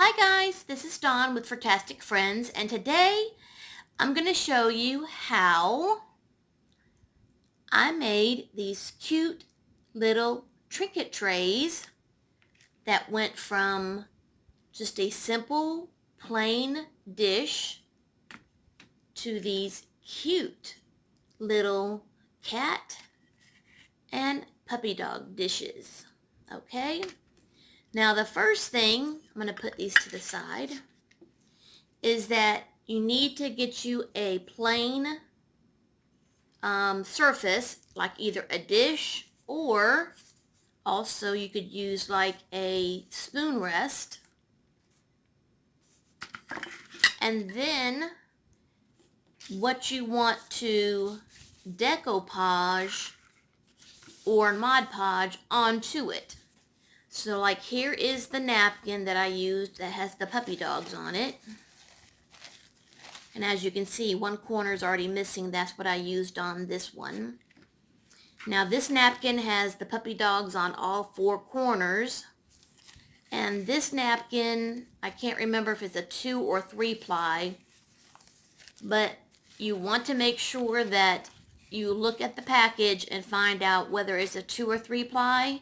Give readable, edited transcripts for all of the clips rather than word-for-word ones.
Hi guys, this is Dawn with Furtastic Friends, and today I'm going to show you how I made these cute little trinket trays that went from just a simple plain dish to these cute little cat and puppy dog dishes. Okay? Now the first thing, I'm going to put these to the side, is that you need to get you a plain surface, like either a dish, or also you could use like a spoon rest. And then what you want to decoupage or Mod Podge onto it. So like here is the napkin that I used that has the puppy dogs on it. And as you can see, one corner is already missing. That's what I used on this one. Now this napkin has the puppy dogs on all four corners. And this napkin, I can't remember if it's a 2 or 3 ply. But you want to make sure that you look at the package and find out whether it's a 2 or 3 ply.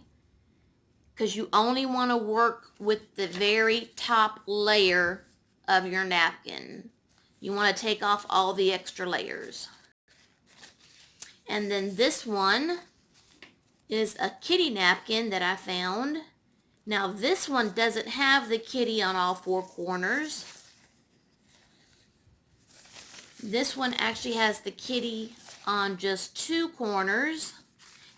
Because you only want to work with the very top layer of your napkin. You want to take off all the extra layers. And then this one is a kitty napkin that I found. Now this one doesn't have the kitty on all four corners. This one actually has the kitty on just 2 corners.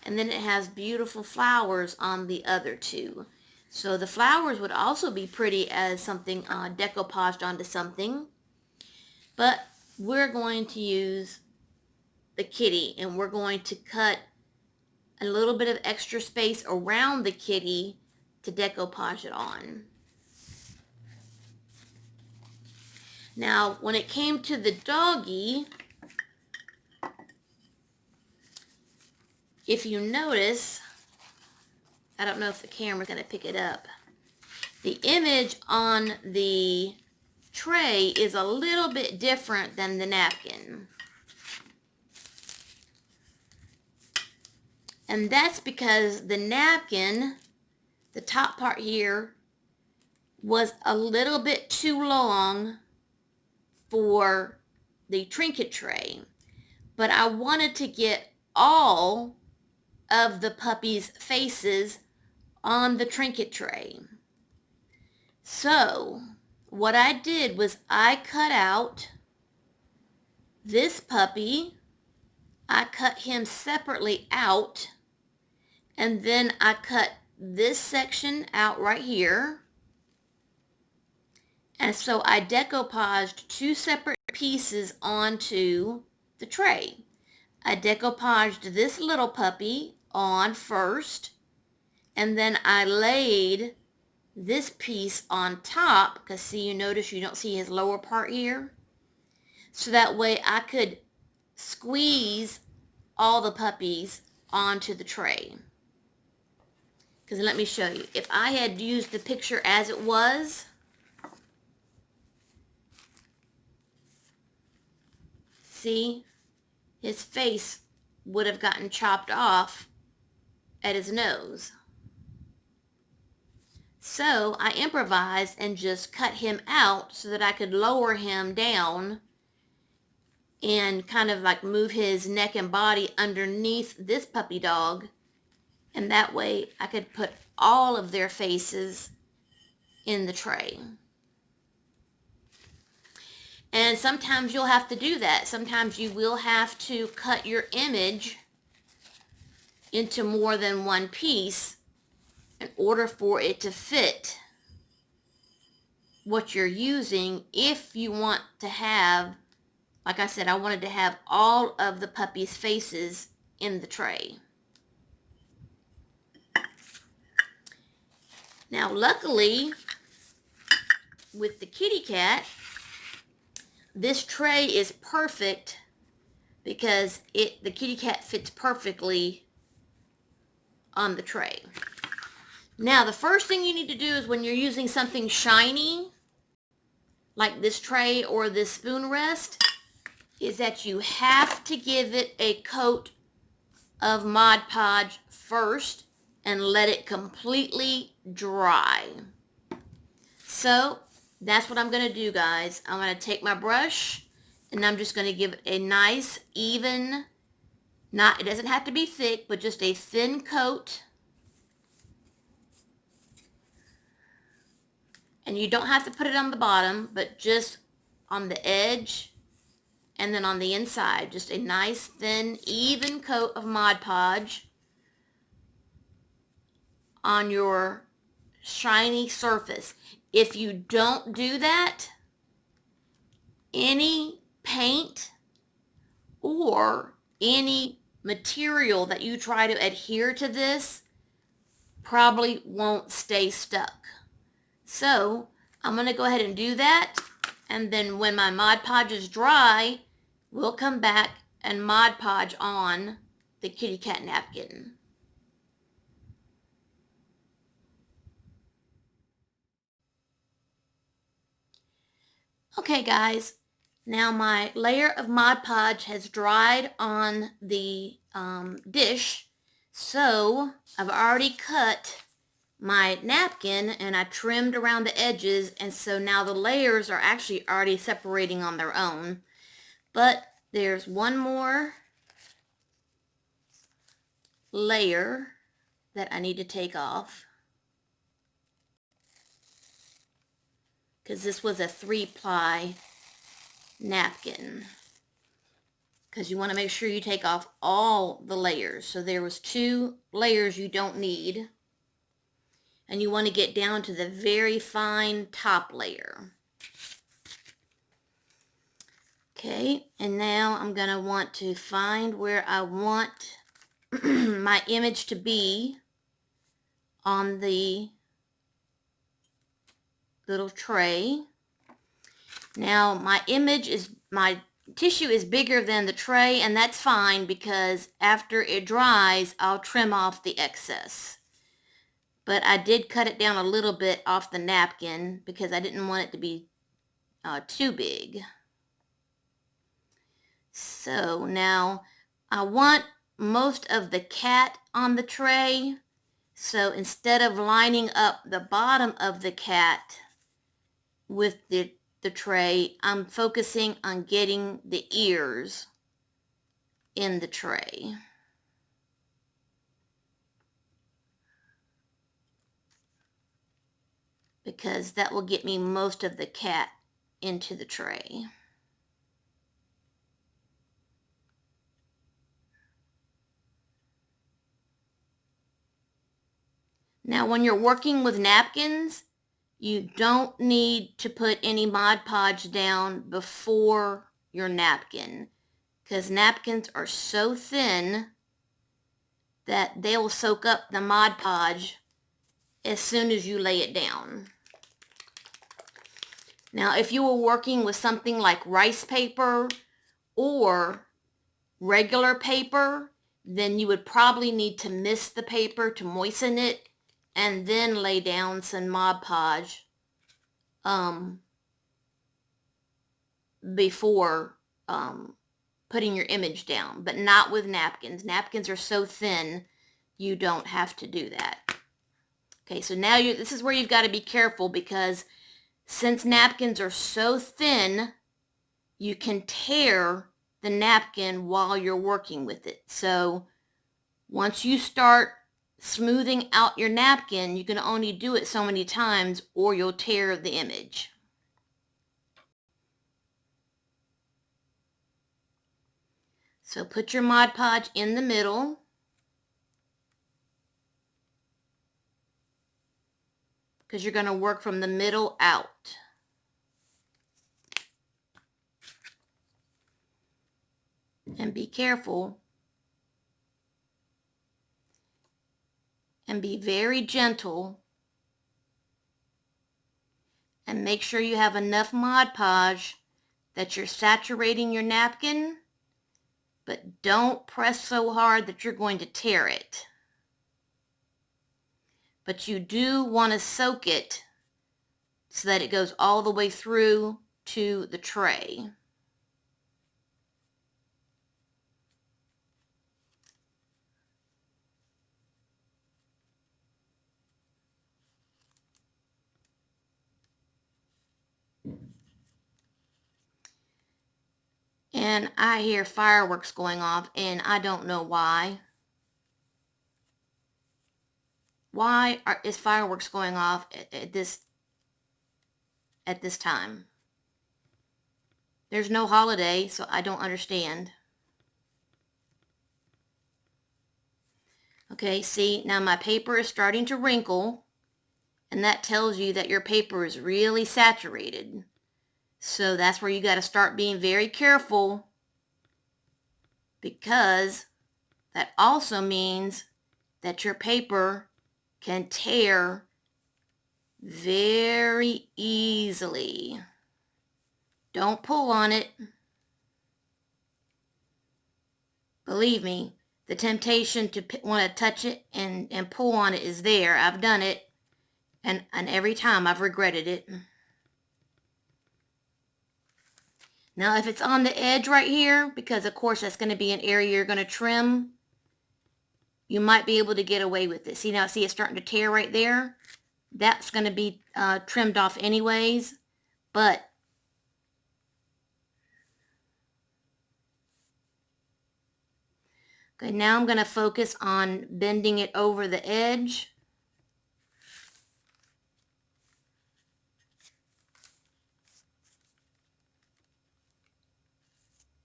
And then it has beautiful flowers on the other 2. So the flowers would also be pretty as something decoupaged onto something. But we're going to use the kitty, and we're going to cut a little bit of extra space around the kitty to decoupage it on. Now, when it came to the doggy, if you notice, I don't know if the camera's going to pick it up, the image on the tray is a little bit different than the napkin. And that's because the napkin, the top part here, was a little bit too long for the trinket tray. But I wanted to get all of the puppies' faces on the trinket tray. So what I did was I cut out this puppy. I cut him separately out, and then I cut this section out right here. And so I decoupaged 2 separate pieces onto the tray. I decoupaged this little puppy on first, and then I laid this piece on top, because see, you notice you don't see his lower part here. So that way I could squeeze all the puppies onto the tray. Because let me show you. If I had used the picture as it was, see, his face would have gotten chopped off at his nose. So I improvised and just cut him out so that I could lower him down and kind of like move his neck and body underneath this puppy dog. And that way I could put all of their faces in the tray. And sometimes you'll have to do that. Sometimes you will have to cut your image into more than one piece in order for it to fit what you're using. If you want to have, like I said, I wanted to have all of the puppies' faces in the tray. Now luckily, with the kitty cat, this tray is perfect because the kitty cat fits perfectly on the tray. Now, the first thing you need to do is when you're using something shiny, like this tray or this spoon rest, is that you have to give it a coat of Mod Podge first and let it completely dry. So that's what I'm going to do, guys. I'm going to take my brush and I'm just going to give it a nice, even, it doesn't have to be thick, but just a thin coat. And you don't have to put it on the bottom, but just on the edge and then on the inside. Just a nice, thin, even coat of Mod Podge on your shiny surface. If you don't do that, any paint or any material that you try to adhere to this probably won't stay stuck. So I'm going to go ahead and do that, and then when my Mod Podge is dry, we'll come back and Mod Podge on the kitty cat napkin. Okay, guys, now my layer of Mod Podge has dried on the dish, so I've already cut my napkin and I trimmed around the edges, and so now the layers are actually already separating on their own. But there's one more layer that I need to take off, because this was a 3-ply napkin, because you want to make sure you take off all the layers. So there was 2 layers you don't need, and you want to get down to the very fine top layer. Okay, and now I'm going to want to find where I want my image to be on the little tray. Now my tissue is bigger than the tray, and that's fine, because after it dries I'll trim off the excess. But I did cut it down a little bit off the napkin because I didn't want it to be too big. So now I want most of the cat on the tray. So instead of lining up the bottom of the cat with the tray, I'm focusing on getting the ears in the tray. Because that will get me most of the cat into the tray. Now when you're working with napkins, you don't need to put any Mod Podge down before your napkin, because napkins are so thin that they will soak up the Mod Podge as soon as you lay it down. Now if you were working with something like rice paper or regular paper, then you would probably need to mist the paper to moisten it and then lay down some Mod Podge before putting your image down, but not with napkins. Napkins are so thin, you don't have to do that. Okay, so now this is where you've got to be careful, because since napkins are so thin, you can tear the napkin while you're working with it. So once you start smoothing out your napkin, you can only do it so many times or you'll tear the image. So put your Mod Podge in the middle. Because you're going to work from the middle out. And be careful. And be very gentle. And make sure you have enough Mod Podge that you're saturating your napkin, but don't press so hard that you're going to tear it. but you do want to soak it so that it goes all the way through to the tray. And I hear fireworks going off, and I don't know why. Is fireworks going off at this time? There's no holiday, so I don't understand. Okay, see, now my paper is starting to wrinkle, and that tells you that your paper is really saturated. So that's where you got to start being very careful, because that also means that your paper can tear very easily. Don't pull on it. Believe me, the temptation to want to touch it and pull on it is there. I've done it, and every time I've regretted it. Now, if it's on the edge right here, because of course that's going to be an area you're going to trim, you might be able to get away with it. See, now, see it's starting to tear right there? That's going to be trimmed off anyways, but okay, now I'm going to focus on bending it over the edge.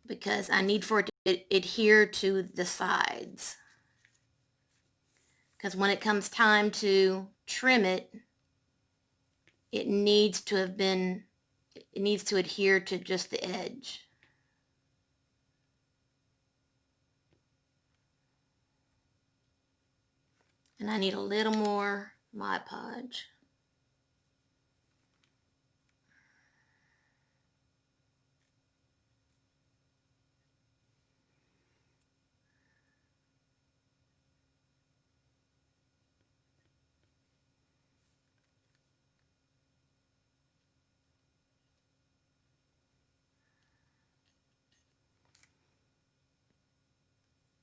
Because I need for it to adhere to the sides. Because when it comes time to trim it, it needs to adhere to just the edge. And I need a little more Mod Podge.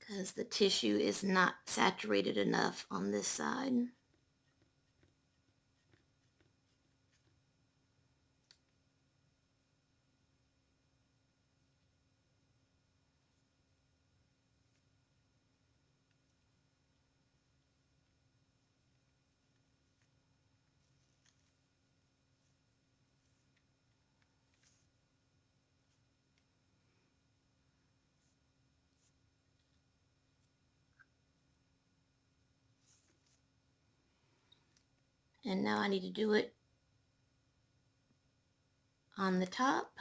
Because the tissue is not saturated enough on this side. And now I need to do it on the top.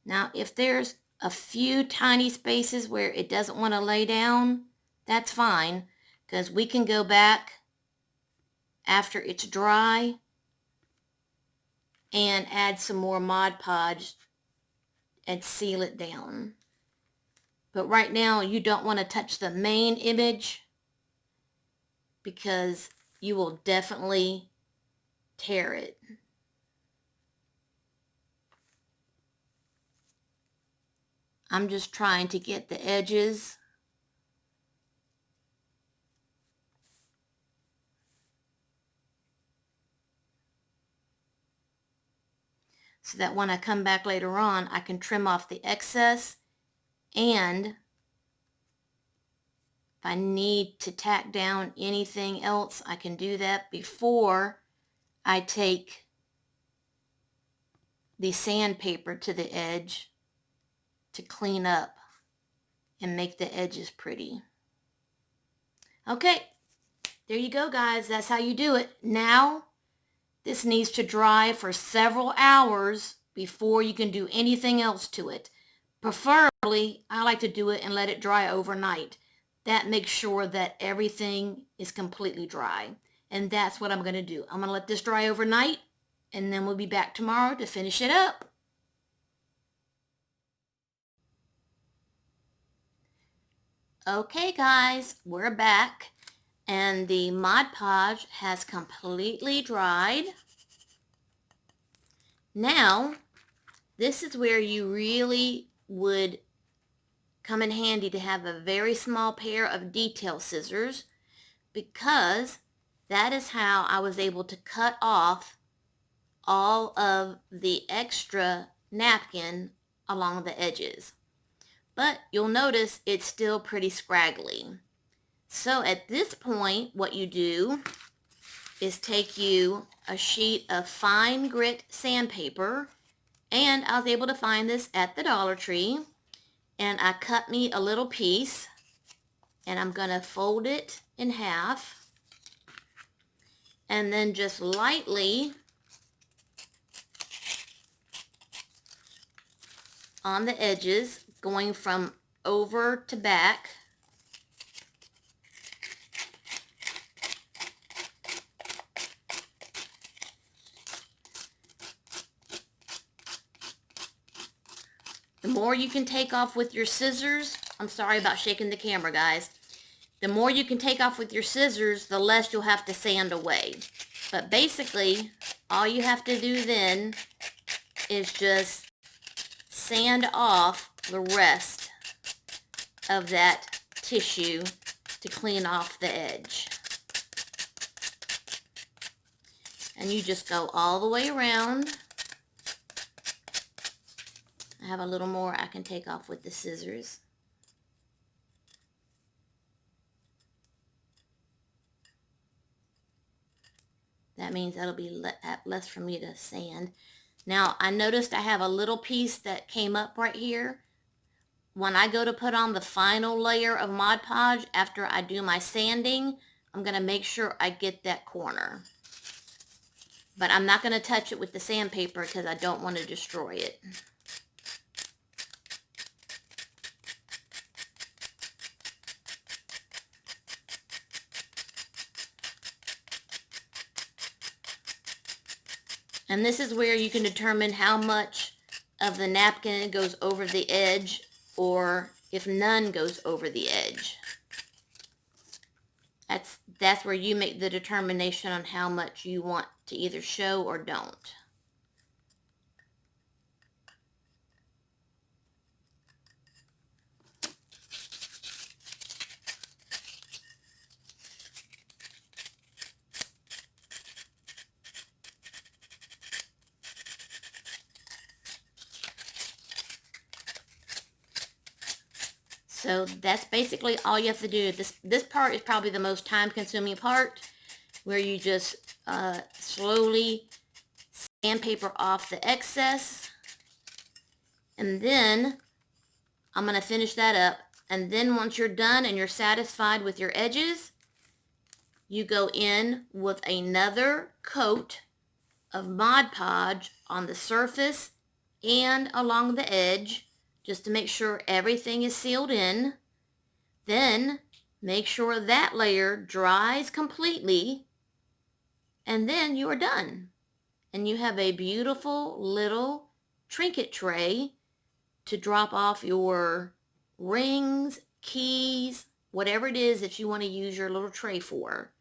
Now, if there's a few tiny spaces where it doesn't want to lay down, that's fine, because we can go back after it's dry and add some more Mod Podge and seal it down. But right now, you don't want to touch the main image because you will definitely tear it. I'm just trying to get the edges so that when I come back later on, I can trim off the excess, and if I need to tack down anything else, I can do that before I take the sandpaper to the edge to clean up and make the edges pretty. Okay, there you go, guys. That's how you do it. Now, this needs to dry for several hours before you can do anything else to it. Preferably, I like to do it and let it dry overnight. That makes sure that everything is completely dry. And that's what I'm going to do. I'm going to let this dry overnight, and then we'll be back tomorrow to finish it up. Okay, guys, we're back, and the Mod Podge has completely dried. Now, this is where you really would come in handy to have a very small pair of detail scissors, because that is how I was able to cut off all of the extra napkin along the edges. But you'll notice it's still pretty scraggly. So at this point, what you do is take you a sheet of fine grit sandpaper, and I was able to find this at the Dollar Tree, and I cut me a little piece, and I'm going to fold it in half, and then just lightly on the edges, going from over to back. The more you can take off with your scissors, I'm sorry about shaking the camera, guys. The more you can take off with your scissors, the less you'll have to sand away. But basically, all you have to do then is just sand off the rest of that tissue to clean off the edge. And you just go all the way around. I have a little more I can take off with the scissors. That means that'll be less for me to sand. Now, I noticed I have a little piece that came up right here. When I go to put on the final layer of Mod Podge, after I do my sanding, I'm going to make sure I get that corner. But I'm not going to touch it with the sandpaper because I don't want to destroy it. And this is where you can determine how much of the napkin goes over the edge, or if none goes over the edge. That's where you make the determination on how much you want to either show or don't. So that's basically all you have to do. This part is probably the most time-consuming part, where you just slowly sandpaper off the excess. And then I'm going to finish that up. And then once you're done and you're satisfied with your edges, you go in with another coat of Mod Podge on the surface and along the edge, just to make sure everything is sealed in. Then make sure that layer dries completely, and then you are done. And you have a beautiful little trinket tray to drop off your rings, keys, whatever it is that you want to use your little tray for.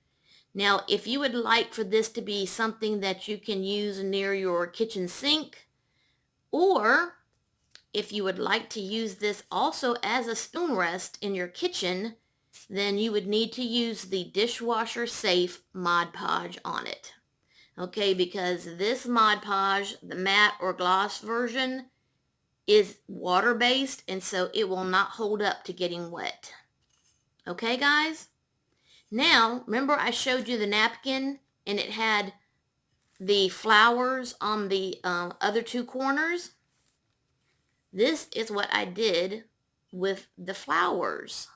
Now, if you would like for this to be something that you can use near your kitchen sink, or if you would like to use this also as a spoon rest in your kitchen, then you would need to use the dishwasher safe Mod Podge on it. Okay, because this Mod Podge, the matte or gloss version, is water-based, and so it will not hold up to getting wet. Okay, guys? Now, remember I showed you the napkin, and it had the flowers on the other two corners, this is what I did with the flowers.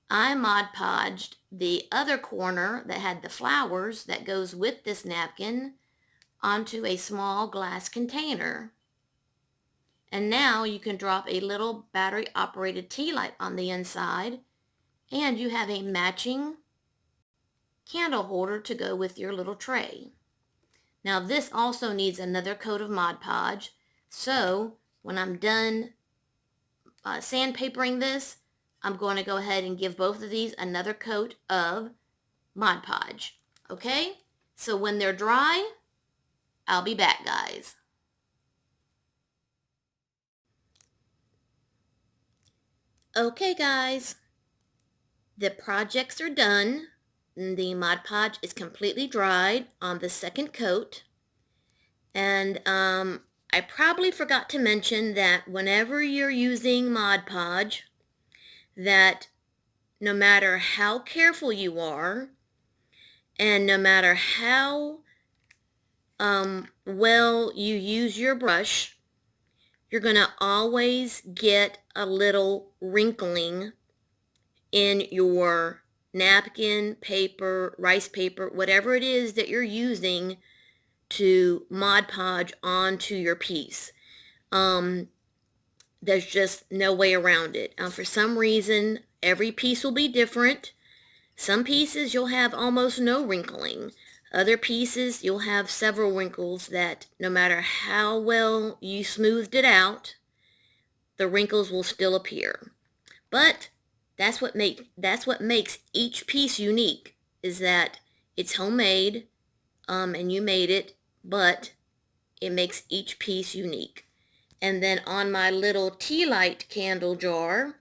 I Mod Podged the other corner that had the flowers that goes with this napkin onto a small glass container. And now you can drop a little battery operated tea light on the inside, and you have a matching candle holder to go with your little tray. Now this also needs another coat of Mod Podge, so when I'm done sandpapering this, I'm going to go ahead and give both of these another coat of Mod Podge. Okay, so when they're dry, I'll be back, guys. Okay, guys, the projects are done. The Mod Podge is completely dried on the second coat. And I probably forgot to mention that whenever you're using Mod Podge, that no matter how careful you are, and no matter how well you use your brush, you're going to always get a little wrinkling in your napkin, paper, rice paper, whatever it is that you're using to Mod Podge onto your piece. There's just no way around it. For some reason, every piece will be different. Some pieces you'll have almost no wrinkling. Other pieces you'll have several wrinkles that no matter how well you smoothed it out, the wrinkles will still appear. But that's what makes each piece unique, is that it's homemade, and you made it, but it makes each piece unique. And then on my little tea light candle jar,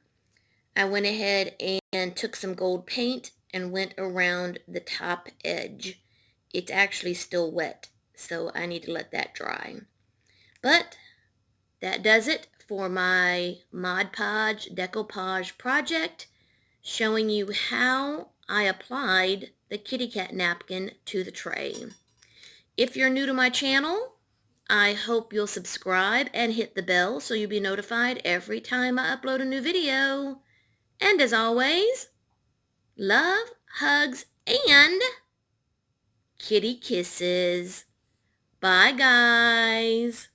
I went ahead and took some gold paint and went around the top edge. It's actually still wet, so I need to let that dry. But that does it for my Mod Podge decoupage project, showing you how I applied the kitty cat napkin to the tray. If you're new to my channel, I hope you'll subscribe and hit the bell so you'll be notified every time I upload a new video. And as always, love, hugs, and kitty kisses. Bye, guys.